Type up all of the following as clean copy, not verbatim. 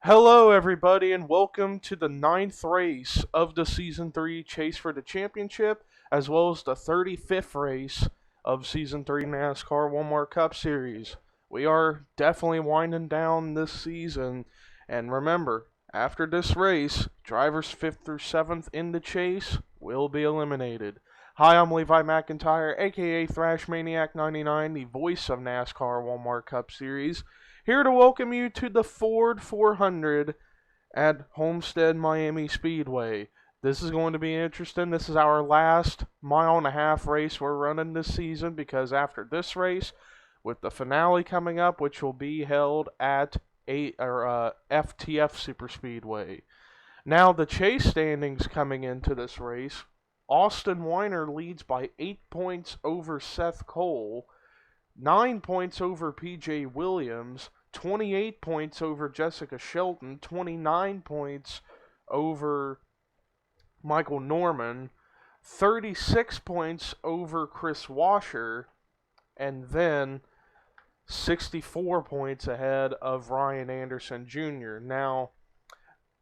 Hello, everybody, and welcome to the ninth race of the Season 3 Chase for the Championship, as well as the 35th race of Season 3 NASCAR Walmart Cup Series. We are definitely winding down this season, and remember, after this race, drivers 5th through 7th in the chase will be eliminated. Hi, I'm Levi McIntyre, aka Thrash Maniac 99, the voice of NASCAR Walmart Cup Series, here to welcome you to the Ford 400 at Homestead Miami Speedway. This is going to be interesting. This is our last mile-and-a-half race we're running this season because after this race, with the finale coming up, which will be held at FTF Superspeedway. Now, the chase standings coming into this race, Austin Weiner leads by 8 points over Seth Cole, 9 points over PJ Williams, 28 points over Jessica Shelton, 29 points over Michael Norman, 36 points over Chris Washer, and then 64 points ahead of Ryan Anderson Jr. Now,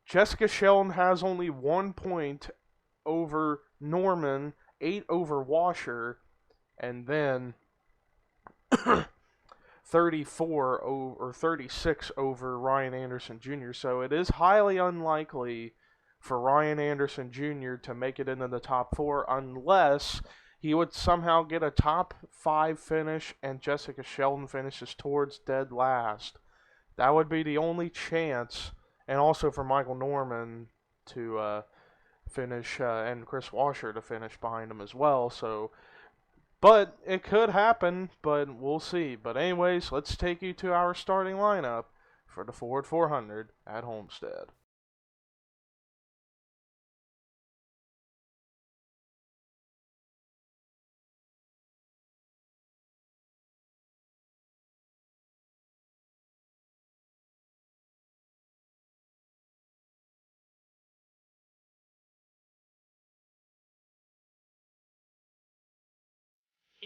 Jessica Shelton has only 1 point over Norman, 8 over Washer, and then 34 or 36 over Ryan Anderson Jr. So it is highly unlikely for Ryan Anderson Jr. to make it into the top 4 unless he would somehow get a top 5 finish and Jessica Shelton finishes towards dead last. That would be the only chance, and also for Michael Norman to finish and Chris Washer to finish behind him as well. But it could happen, but we'll see. But anyways, let's take you to our starting lineup for the Ford 400 at Homestead.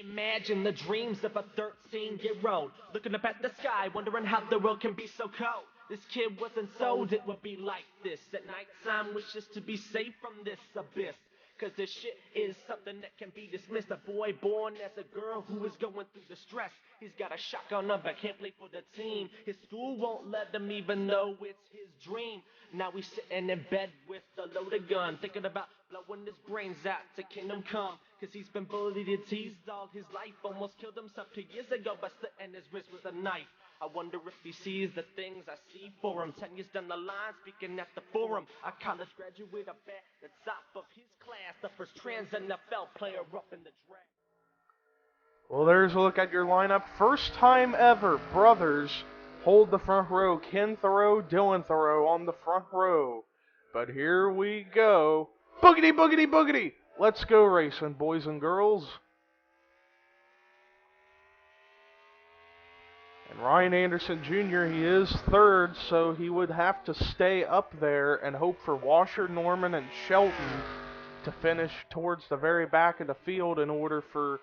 Imagine the dreams of a 13-year-old looking up at the sky, wondering how the world can be so cold. This kid wasn't sold it would be like this. At nighttime, wishes to be safe from this abyss. Cause this shit is something that can be dismissed. A boy born as a girl who is going through the stress. He's got a shotgun number, can't play for the team. His school won't let him even though it's his dream. Now he's sitting in bed with a loaded gun, thinking about blowing his brains out to kingdom come. Cause he's been bullied and teased all his life. Almost killed himself 2 years ago by slitting his wrist with a knife. I wonder if he sees the things I see for him. 10 years down the line, speaking at the forum. A college graduate up at the top of his class. The first trans NFL player up in the draft. Well, there's a look at your lineup. First time ever, brothers hold the front row. Ken Thoreau, Dylan Thoreau on the front row. But here we go. Boogity, boogity, boogity! Let's go racing, boys and girls. And Ryan Anderson Jr., he is third, so he would have to stay up there and hope for Washer, Norman, and Shelton to finish towards the very back of the field in order for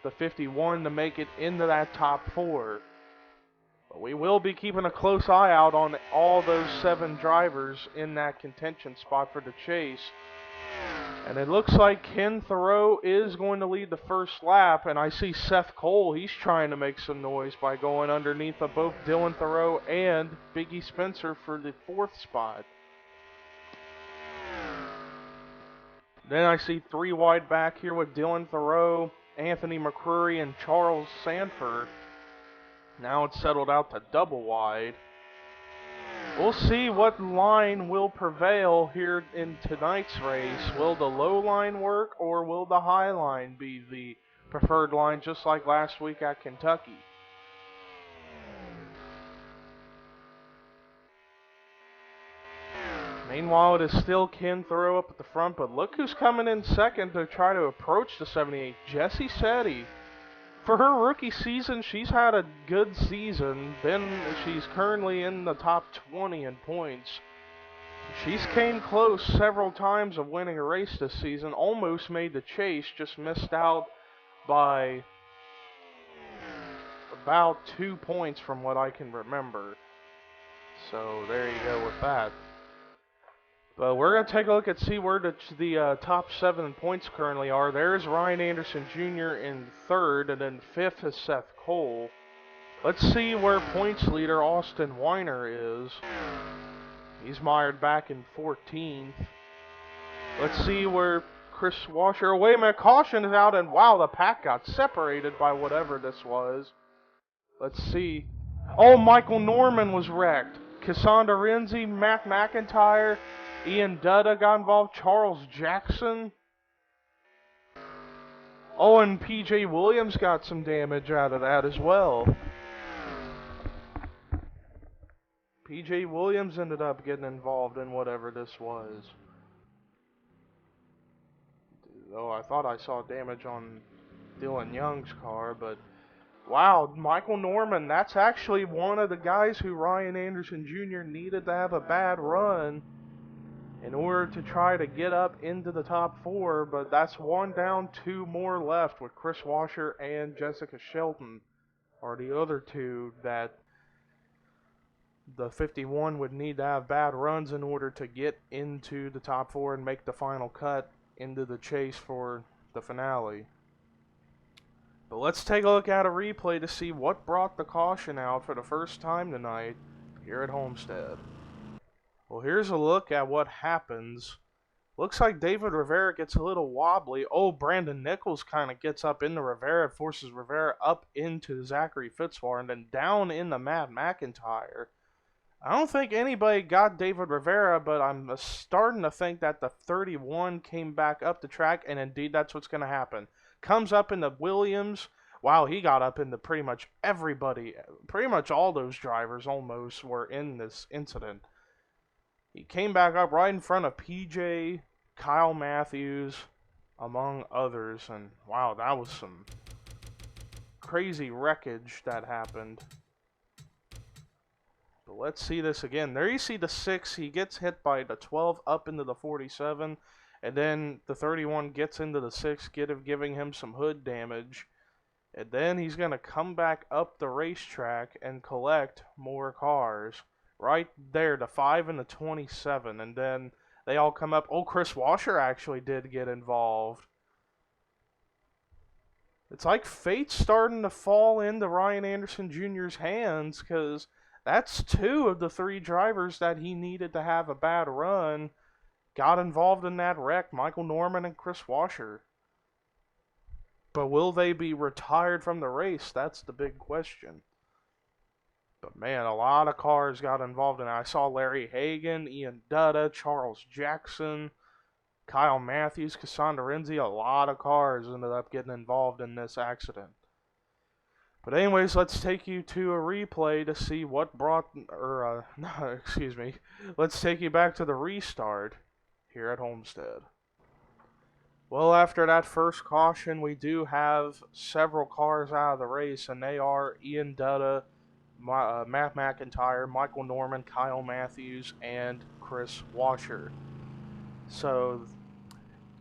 the 51 to make it into that top 4. But we will be keeping a close eye out on all those 7 drivers in that contention spot for the chase. And it looks like Ken Thoreau is going to lead the first lap, and I see Seth Cole, he's trying to make some noise by going underneath of both Dylan Thoreau and Biggie Spencer for the 4th spot. Then I see 3 wide back here with Dylan Thoreau, Anthony McCrory, and Charles Sanford. Now it's settled out to double wide. We'll see what line will prevail here in tonight's race. Will the low line work or will the high line be the preferred line just like last week at Kentucky? Meanwhile, it is still Ken Thoreau up at the front, but look who's coming in second to try to approach the 78. Jessie Setti. For her rookie season, she's had a good season. She's currently in the top 20 in points. She's came close several times of winning a race this season. Almost made the chase, just missed out by about 2 points from what I can remember. So there you go with that. But we're going to take a look and see where the top 7 points currently are. There's Ryan Anderson Jr. in 3rd, and then 5th is Seth Cole. Let's see where points leader Austin Weiner is. He's mired back in 14th. Let's see where Chris Washer... Wait a minute, caution is out, and wow, the pack got separated by whatever this was. Let's see. Oh, Michael Norman was wrecked. Cassandra Renzi, Matt McIntyre, Ian Dutta got involved, Charles Jackson. Oh, and PJ Williams got some damage out of that as well. PJ Williams ended up getting involved in whatever this was. Oh, I thought I saw damage on Dylan Young's car, but wow, Michael Norman, that's actually one of the guys who Ryan Anderson Jr. needed to have a bad run in order to try to get up into the top 4, but that's 1 down, 2 more left with Chris Washer and Jessica Shelton are the other 2 that the 51 would need to have bad runs in order to get into the top 4 and make the final cut into the chase for the finale. But let's take a look at a replay to see what brought the caution out for the first time tonight here at Homestead. Well, here's a look at what happens. Looks like David Rivera gets a little wobbly. Oh, Brandon Nichols kind of gets up into Rivera, forces Rivera up into Zachary Fitzwater, and then down into Matt McIntyre. I don't think anybody got David Rivera, but I'm starting to think that the 31 came back up the track, and indeed that's what's going to happen. Comes up into Williams. Wow, he got up into pretty much everybody. Pretty much all those drivers almost were in this incident. He came back up right in front of PJ, Kyle Matthews, among others. And wow, that was some crazy wreckage that happened. But let's see this again. There you see the 6. He gets hit by the 12 up into the 47. And then the 31 gets into the 6, giving him some hood damage. And then he's going to come back up the racetrack and collect more cars. Right there, the 5 and the 27. And then they all come up. Oh, Chris Washer actually did get involved. It's like fate's starting to fall into Ryan Anderson Jr.'s hands, because that's 2 of the 3 drivers that he needed to have a bad run got involved in that wreck, Michael Norman and Chris Washer. But will they be retired from the race? That's the big question. But man, a lot of cars got involved in it. I saw Larry Hagan, Ian Dutta, Charles Jackson, Kyle Matthews, Cassandra Renzi. A lot of cars ended up getting involved in this accident. But anyways, let's take you to a replay to see what brought, let's take you back to the restart here at Homestead. Well, after that first caution, we do have several cars out of the race, and they are Ian Dutta, Matt McIntyre, Michael Norman, Kyle Matthews, and Chris Washer. So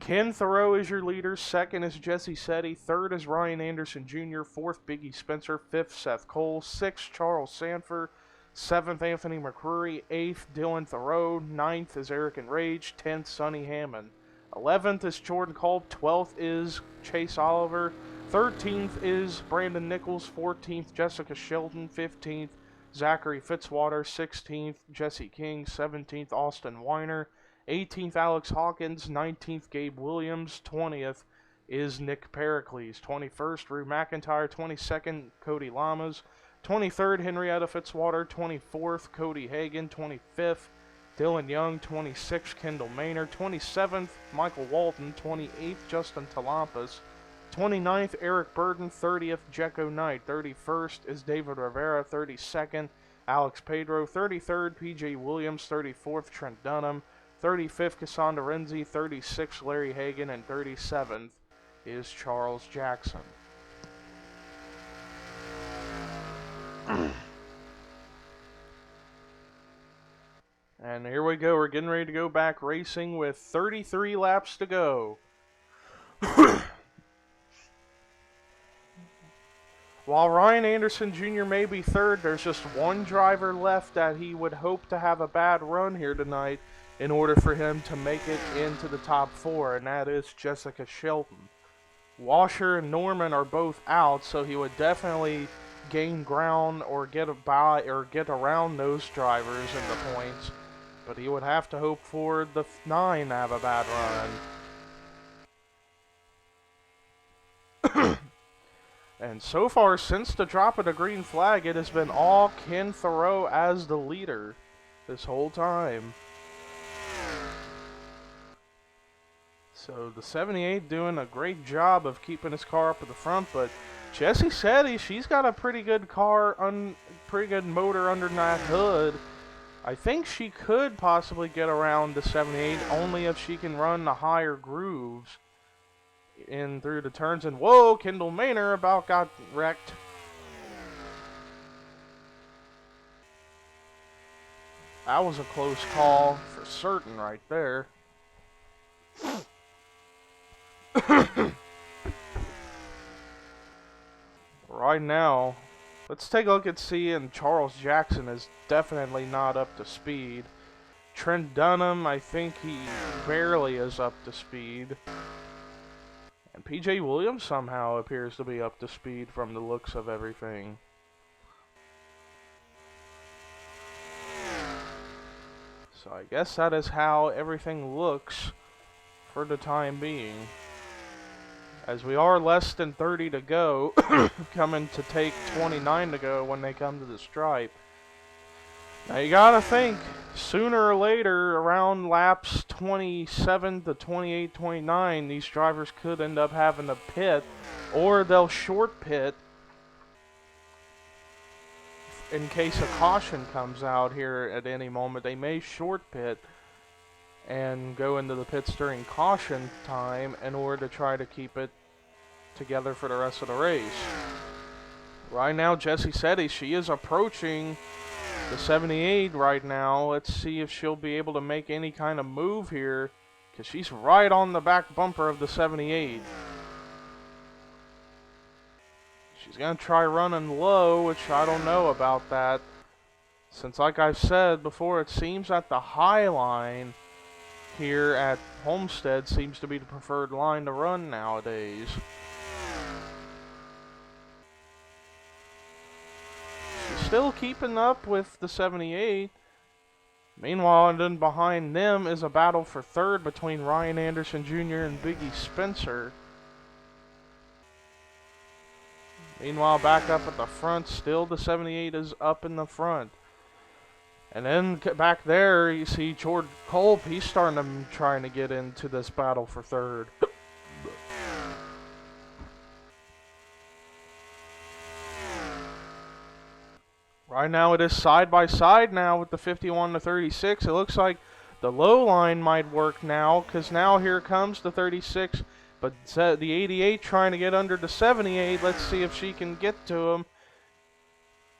Ken Thoreau is your leader, 2nd is Jesse Setti, 3rd is Ryan Anderson Jr., 4th Biggie Spencer, 5th Seth Cole, 6th Charles Sanford, 7th Anthony McCrory, 8th Dylan Thoreau, 9th is Eric Enrage, 10th Sonny Hammond, 11th is Jordan Culp, 12th is Chase Oliver, 13th is Brandon Nichols, 14th Jessica Shelton, 15th Zachary Fitzwater, 16th Jesse King, 17th Austin Weiner, 18th Alex Hawkins, 19th Gabe Williams, 20th is Nick Pericles, 21st Drew McIntyre, 22nd Cody Lamas, 23rd Henrietta Fitzwater, 24th Cody Hagan, 25th Dylan Young, 26th Kendall Maynard, 27th Michael Walton, 28th Justin Talampas, 29th Eric Burden, 30th Jecko Knight, 31st is David Rivera, 32nd Alex Pedro, 33rd PJ Williams, 34th Trent Dunham, 35th Cassandra Renzi, 36th Larry Hagan, and 37th is Charles Jackson. And here we go. We're getting ready to go back racing with 33 laps to go. While Ryan Anderson Jr. may be third, there's just one driver left that he would hope to have a bad run here tonight in order for him to make it into the top four, and that is Jessica Shelton. Washer and Norman are both out, so he would definitely gain ground or get around those drivers in the points, but he would have to hope for the 9 to have a bad run. And so far, since the drop of the green flag, it has been all Ken Thoreau as the leader this whole time. So the 78 doing a great job of keeping his car up at the front, but Jessie Shetty, she's got a pretty good pretty good motor under that hood. I think she could possibly get around the 78 only if she can run the higher grooves in through the turns. And whoa, Kendall Maynor about got wrecked. That was a close call for certain right there. Right now, let's take a look and see, and Charles Jackson is definitely not up to speed. Trent Dunham, I think he barely is up to speed. And PJ Williams somehow appears to be up to speed from the looks of everything. So I guess that is how everything looks for the time being. As we are less than 30 to go, coming to take 29 to go when they come to the stripe. Now you gotta think, sooner or later, around laps 27 to 28, 29, these drivers could end up having to pit, or they'll short pit in case a caution comes out here at any moment. They may short pit and go into the pits during caution time in order to try to keep it together for the rest of the race. Right now, Jessie Shetty, she is approaching the 78 right now. Let's see if she'll be able to make any kind of move here, because she's right on the back bumper of the 78. She's going to try running low, which I don't know about that, since like I've said before, it seems that the high line here at Homestead seems to be the preferred line to run nowadays. She's still keeping up with the 78. Meanwhile, and then behind them is a battle for third between Ryan Anderson Jr. and Biggie Spencer. Meanwhile, back up at the front, still the 78 is up in the front. And then back there, you see George Culp. He's trying to get into this battle for third. Right now, it is side by side now with the 51 to 36. It looks like the low line might work now, because now here comes the 36. But the 88 trying to get under the 78. Let's see if she can get to him.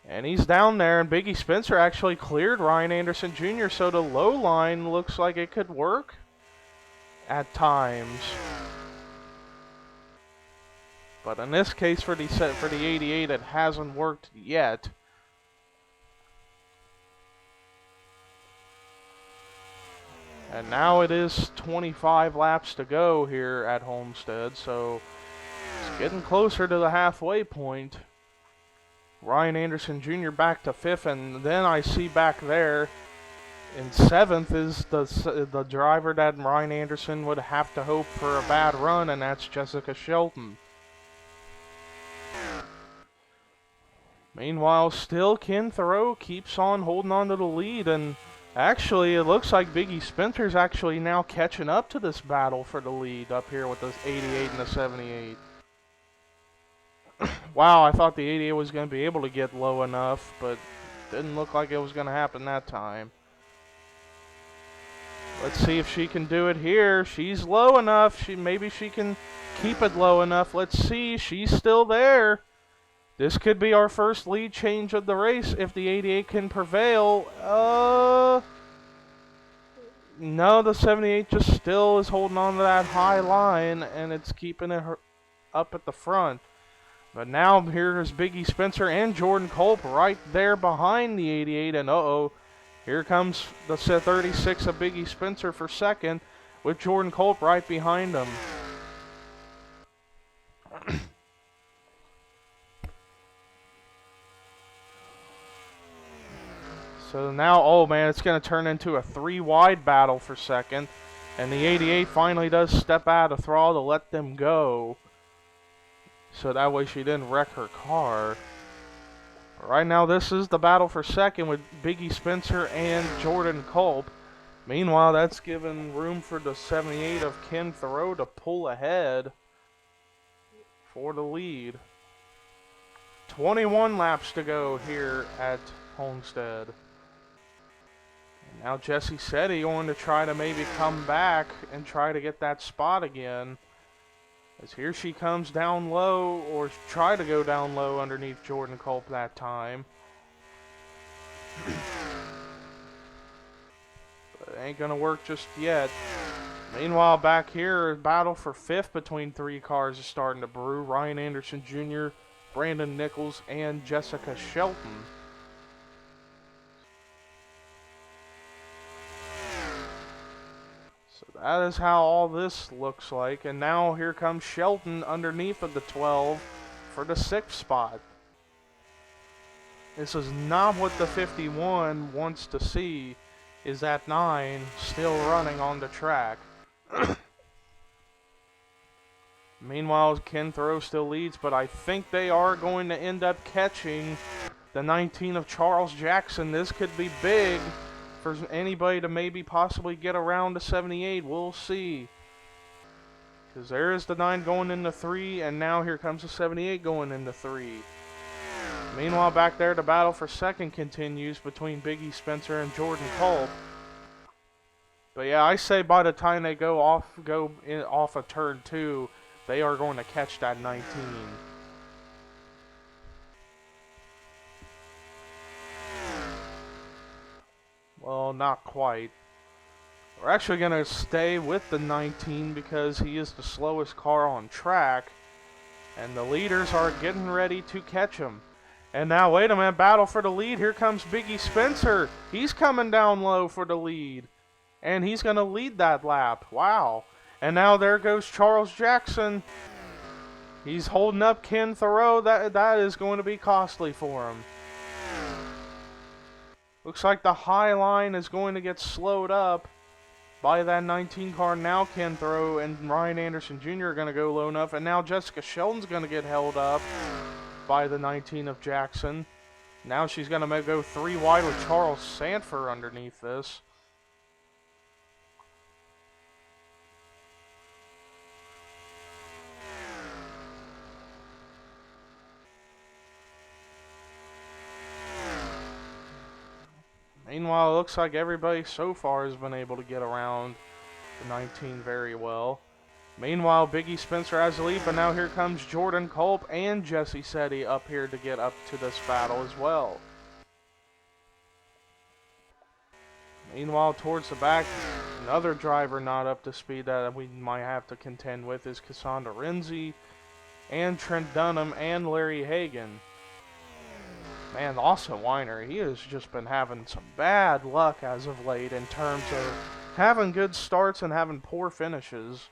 And he's down there, and Biggie Spencer actually cleared Ryan Anderson Jr., so the low line looks like it could work at times. But in this case, for the 88, it hasn't worked yet. And now it is 25 laps to go here at Homestead, so it's getting closer to the halfway point. Ryan Anderson Jr. back to 5th, and then I see back there in 7th is the driver that Ryan Anderson would have to hope for a bad run, and that's Jessica Shelton. Meanwhile, still Ken Thoreau keeps on holding on to the lead, and actually it looks like Biggie Spencer's actually now catching up to this battle for the lead up here with the 88 and the 78. Wow, I thought the 88 was going to be able to get low enough, but didn't look like it was going to happen that time. Let's see if she can do it here. She's low enough. Maybe she can keep it low enough. Let's see. She's still there. This could be our first lead change of the race if the 88 can prevail. No, the 78 just still is holding on to that high line, and it's keeping it up at the front. But now here's Biggie Spencer and Jordan Culp right there behind the 88. And here comes the 36 of Biggie Spencer for second with Jordan Culp right behind him. So now, oh man, it's going to turn into a 3-wide battle for second. And the 88 finally does step out of throttle to let them go. So that way she didn't wreck her car. Right now, this is the battle for second with Biggie Spencer and Jordan Culp. Meanwhile, that's given room for the 78 of Ken Thoreau to pull ahead for the lead. 21 laps to go here at Homestead. Now Jesse Setti going to try to maybe come back and try to get that spot again. As here she comes down low, or try to go down low underneath Jordan Culp that time. But it ain't going to work just yet. Meanwhile, back here, a battle for fifth between three cars is starting to brew. Ryan Anderson Jr., Brandon Nichols, and Jessica Shelton. So that is how all this looks like. And now here comes Shelton underneath of the 12 for the 6th spot. This is not what the 51 wants to see, is that 9 still running on the track. Meanwhile, Ken Thoreau still leads, but I think they are going to end up catching the 19 of Charles Jackson. This could be big for anybody to maybe possibly get around the 78. We'll see. Because there is the 9 going into 3, and now here comes the 78 going into 3. Meanwhile, back there, the battle for second continues between Biggie Spencer and Jordan Culp. But yeah, I say by the time they go off of turn 2, they are going to catch that 19. Well, not quite. We're actually going to stay with the 19 because he is the slowest car on track. And the leaders are getting ready to catch him. And now, wait a minute, battle for the lead. Here comes Biggie Spencer. He's coming down low for the lead. And he's going to lead that lap. Wow. And now there goes Charles Jackson. He's holding up Ken Thoreau. That is going to be costly for him. Looks like the high line is going to get slowed up by that 19 car. Now Ken Thoreau and Ryan Anderson Jr. are going to go low enough. And now Jessica Shelton's going to get held up by the 19 of Jackson. Now she's going to go 3 wide with Charles Sanford underneath this. Meanwhile, it looks like everybody so far has been able to get around the 19 very well. Meanwhile, Biggie Spencer has the lead, but now here comes Jordan Culp and Jesse Setti up here to get up to this battle as well. Meanwhile, towards the back, another driver not up to speed that we might have to contend with is Cassandra Renzi and Trent Dunham and Larry Hagan. Man, Austin Weiner, he has just been having some bad luck as of late in terms of having good starts and having poor finishes.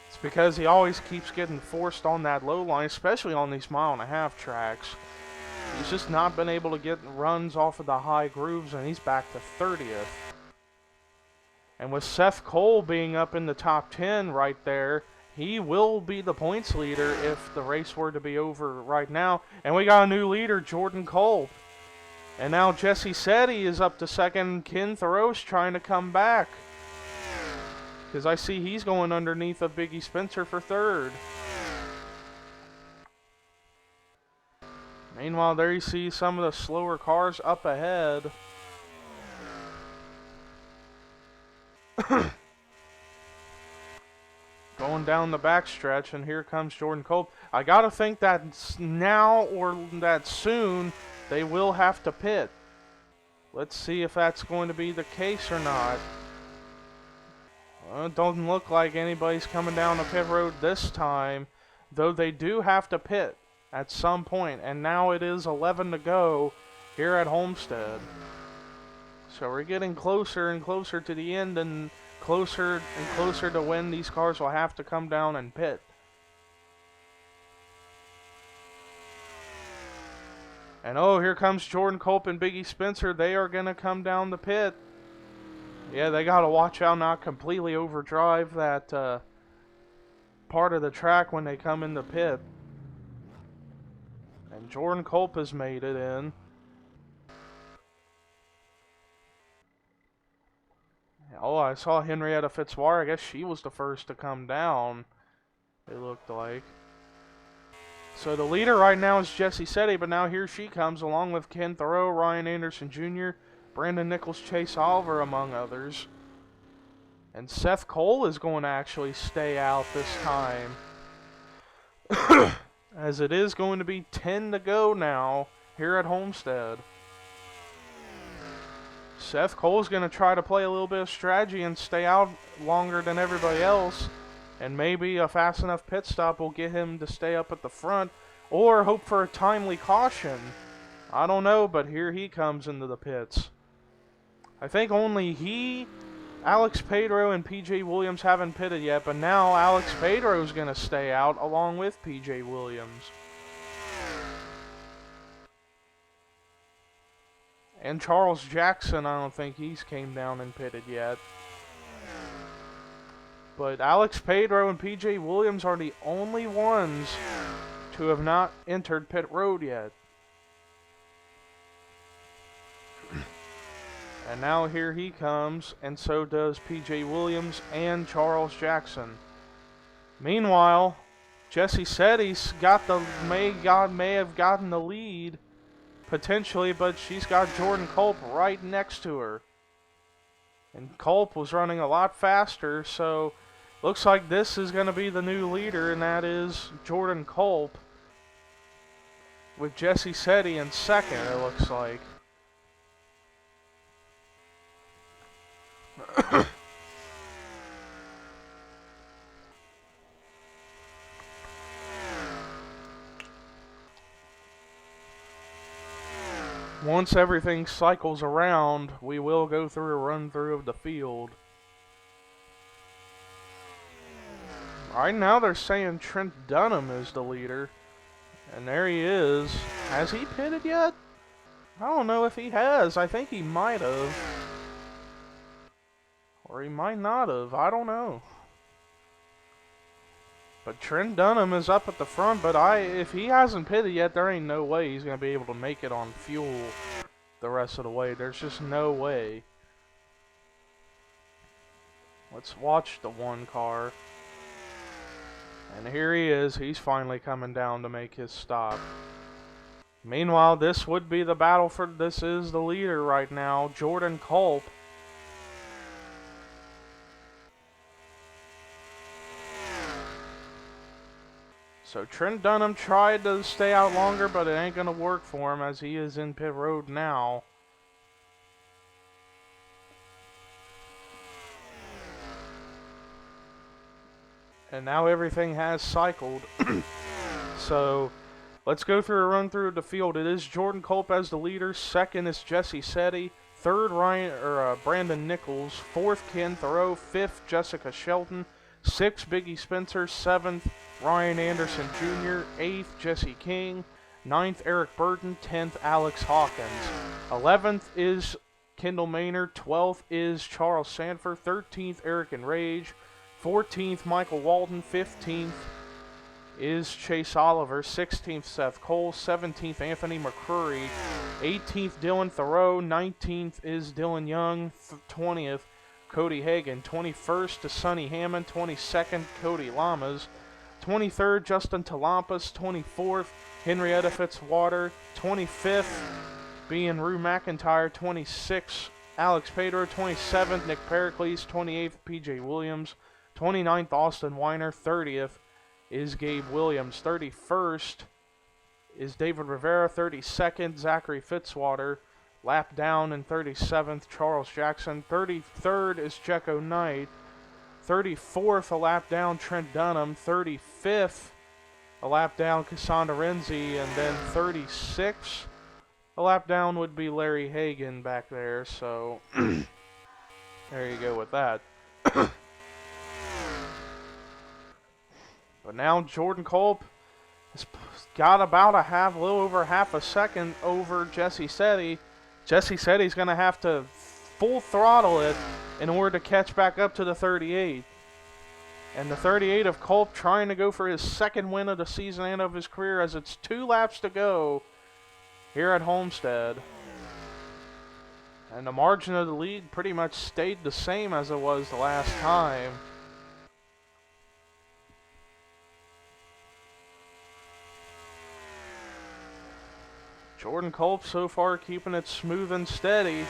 It's because he always keeps getting forced on that low line, especially on these 1.5 mile tracks. He's just not been able to get runs off of the high grooves, and he's back to 30th. And with Seth Cole being up in the top 10 right there, he will be the points leader if the race were to be over right now. And we got a new leader, Jordan Culp. And now Jesse Setti is up to second. Ken Thoreau's trying to come back, because I see he's going underneath of Biggie Spencer for third. Meanwhile, there you see some of the slower cars up ahead. Going down the backstretch, and here comes Jordan Culp. I gotta think that now or that soon they will have to pit. Let's see if that's going to be the case or not. Well, it doesn't look like anybody's coming down the pit road this time. though they do have to pit at some point, and now it is 11 to go here at Homestead. So we're getting closer and closer to the end, and closer to when these cars will have to come down and pit. And oh, here comes Jordan Culp and Biggie Spencer. They are going to come down the pit. Yeah, they got to watch out not completely overdrive that part of the track when they come in the pit. And Jordan Culp has made it in. Oh, I saw Henrietta Fitzwater. I guess she was the first to come down, it looked like. So the leader right now is Jessie Setti, but now here she comes along with Ken Thoreau, Ryan Anderson Jr., Brandon Nichols, Chase Oliver, among others. And Seth Cole is going to actually stay out this time. As it is going to be 10 to go now here at Homestead. Seth Cole's going to try to play a little bit of strategy and stay out longer than everybody else. And maybe a fast enough pit stop will get him to stay up at the front. Or hope for a timely caution. I don't know, but here he comes into the pits. I think only he, Alex Pedro, and PJ Williams haven't pitted yet. But now Alex Pedro's going to stay out along with PJ Williams. And Charles Jackson, I don't think he's came down and pitted yet. But Alex Pedro and PJ Williams are the only ones to have not entered pit road yet. And now here he comes, and so does PJ Williams and Charles Jackson. Meanwhile, Jessie Setti's got may have gotten the lead. Potentially, but she's got Jordan Culp right next to her. And Culp was running a lot faster, so looks like this is going to be the new leader, and that is Jordan Culp. With Jessie Setti in second, it looks like. Once everything cycles around, we will go through a run-through of the field. Right now they're saying Trent Dunham is the leader. And there he is. Has he pitted yet? I don't know if he has. I think he might have. Or he might not have. I don't know. But Trent Dunham is up at the front, but if he hasn't pitted yet, there ain't no way he's going to be able to make it on fuel the rest of the way. There's just no way. Let's watch the one car. And here he is. He's finally coming down to make his stop. Meanwhile, this would be the battle for... This is the leader right now, Jordan Culp. So Trent Dunham tried to stay out longer, but it ain't going to work for him as he is in pit road now. And now everything has cycled. So let's go through a run through of the field. It is Jordan Culp as the leader. Second is Jessie Setti. Third, Brandon Nichols. Fourth, Ken Thoreau. Fifth, Jessica Shelton. Sixth, Biggie Spencer. Seventh, Ryan Anderson Jr. Eighth, Jesse King. Ninth, Eric Burton. 10th, Alex Hawkins. 11th is Kendall Maynard. 12th is Charles Sanford. 13th, Eric Enrage. 14th, Michael Walton. 15th is Chase Oliver. 16th, Seth Cole. 17th, Anthony McCrory. 18th, Dylan Thoreau. 19th is Dylan Young. 20th, Cody Hagan. 21st is Sonny Hammond. 22nd, Cody Lamas. 23rd, Justin Talampas. 24th, Henrietta Fitzwater. 25th, being Rue McIntyre. 26th, Alex Pedro. 27th, Nick Pericles. 28th, PJ Williams. 29th, Austin Weiner. 30th is Gabe Williams. 31st is David Rivera. 32nd, Zachary Fitzwater. Lap down in 37th, Charles Jackson. 33rd is Jecko Knight. 34th, a lap down, Trent Dunham. 35th a lap down Cassandra Renzi, and then 36. A lap down would be Larry Hagan back there, so there you go with that. But now Jordan Kolb has got about a little over half a second over Jesse Setti. Jesse Setti's going to have to full throttle it in order to catch back up to the 38. And the 38 of Kolb trying to go for his second win of the season and of his career as it's 2 laps to go here at Homestead. And the margin of the lead pretty much stayed the same as it was the last time. Jordan Kolb so far keeping it smooth and steady.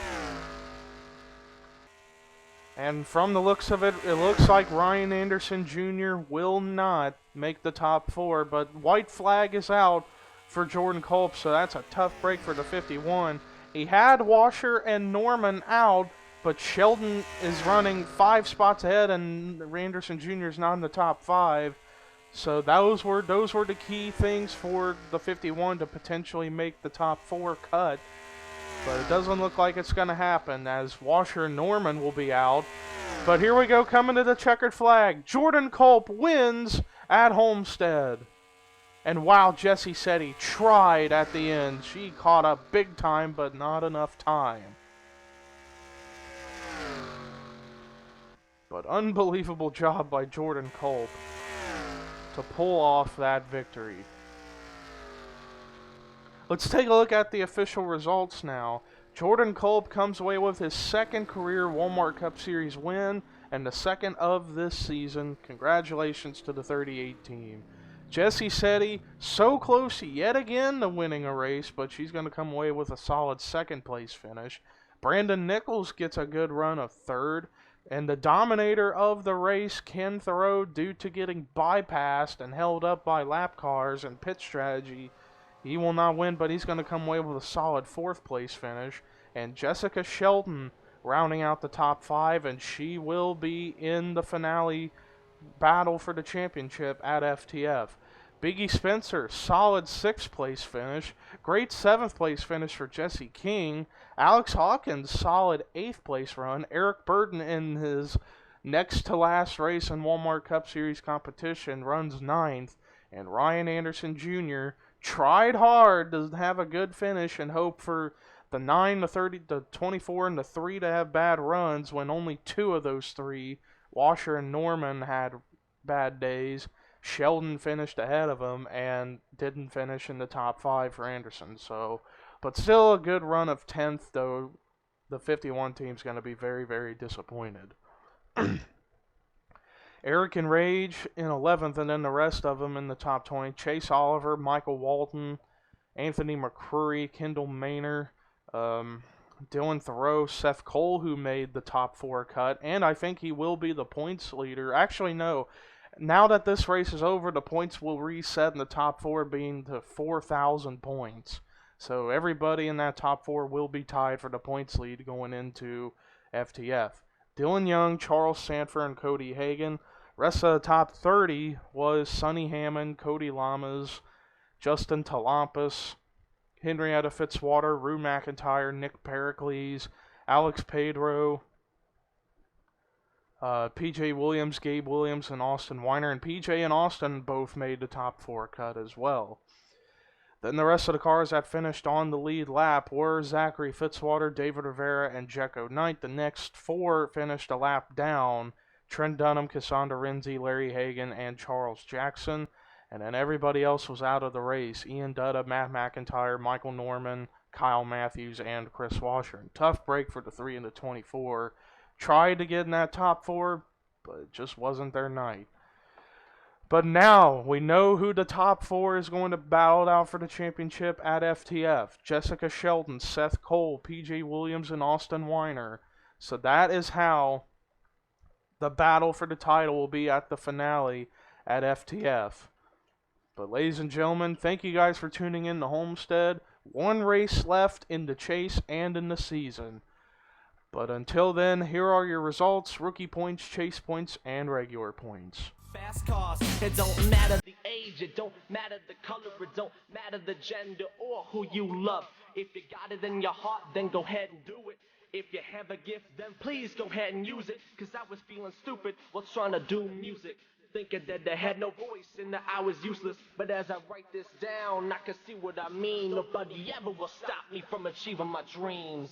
And from the looks of it, it looks like Ryan Anderson Jr. will not make the top 4. But white flag is out for Jordan Kolb, so that's a tough break for the 51. He had Washer and Norman out, but Sheldon is running 5 spots ahead, and Anderson Jr. is not in the top 5. So those were the key things for the 51 to potentially make the top 4 cut. But it doesn't look like it's going to happen, as Washer and Norman will be out. But here we go, coming to the checkered flag. Jordan Kolb wins at Homestead. And wow, Jesse Setti tried at the end. She caught up big time, but not enough time. But unbelievable job by Jordan Kolb to pull off that victory. Let's take a look at the official results now. Jordan Kolb comes away with his second career Walmart Cup Series win and the second of this season. Congratulations to the 38 team. Jesse Setti, so close yet again to winning a race, but she's going to come away with a solid second place finish. Brandon Nichols gets a good run of third. And the dominator of the race, Ken Thoreau, due to getting bypassed and held up by lap cars and pit strategy, he will not win, but he's going to come away with a solid fourth place finish. And Jessica Shelton rounding out the top 5, and she will be in the finale battle for the championship at FTF. Biggie Spencer, solid 6th place finish. Great 7th place finish for Jesse King. Alex Hawkins, solid 8th place run. Eric Burden in his next to last race in Walmart Cup Series competition runs 9th. And Ryan Anderson Jr. tried hard to have a good finish and hope for the 9, the 30, the 24, and the 3 to have bad runs when only 2 of those 3, Washer and Norman, had bad days. Sheldon finished ahead of him and didn't finish in the top 5 for Anderson. So, but still a good run of 10th, though the 51 team's going to be very, very disappointed. Eric and Rage in 11th, and then the rest of them in the top 20. Chase Oliver, Michael Walton, Anthony McCrory, Kendall Maynor, Dylan Thoreau, Seth Cole, who made the top 4 cut, and I think he will be the points leader. Actually, no. Now that this race is over, the points will reset in the top 4 being to 4,000 points. So everybody in that top 4 will be tied for the points lead going into FTF. Dylan Young, Charles Sanford, and Cody Hagan. Rest of the top 30 was Sonny Hammond, Cody Lamas, Justin Talampas, Henrietta Fitzwater, Rue McIntyre, Nick Pericles, Alex Pedro, PJ Williams, Gabe Williams, and Austin Weiner. And PJ and Austin both made the top 4 cut as well. Then the rest of the cars that finished on the lead lap were Zachary Fitzwater, David Rivera, and Jecko Knight. The next 4 finished a lap down. Trent Dunham, Cassandra Renzi, Larry Hagan, and Charles Jackson. And then everybody else was out of the race. Ian Dutta, Matt McIntyre, Michael Norman, Kyle Matthews, and Chris Washer. And tough break for the 3 and the 24. Tried to get in that top 4, but it just wasn't their night. But now we know who the top 4 is going to battle out for the championship at FTF. Jessica Shelton, Seth Cole, PJ Williams, and Austin Weiner. So that is how the battle for the title will be at the finale at FTF. But ladies and gentlemen, thank you guys for tuning in to Homestead. 1 race left in the chase and in the season. But until then, here are your results: rookie points, chase points, and regular points. Fast cars, it don't matter. age, it don't matter the color, it don't matter the gender or who you love. If you got it in your heart, then go ahead and do it. If you have a gift, then please go ahead and use it. Cause I was feeling stupid while trying to do music, thinking that I had no voice and that I was useless. But as I write this down, I can see what I mean. Nobody ever will stop me from achieving my dreams.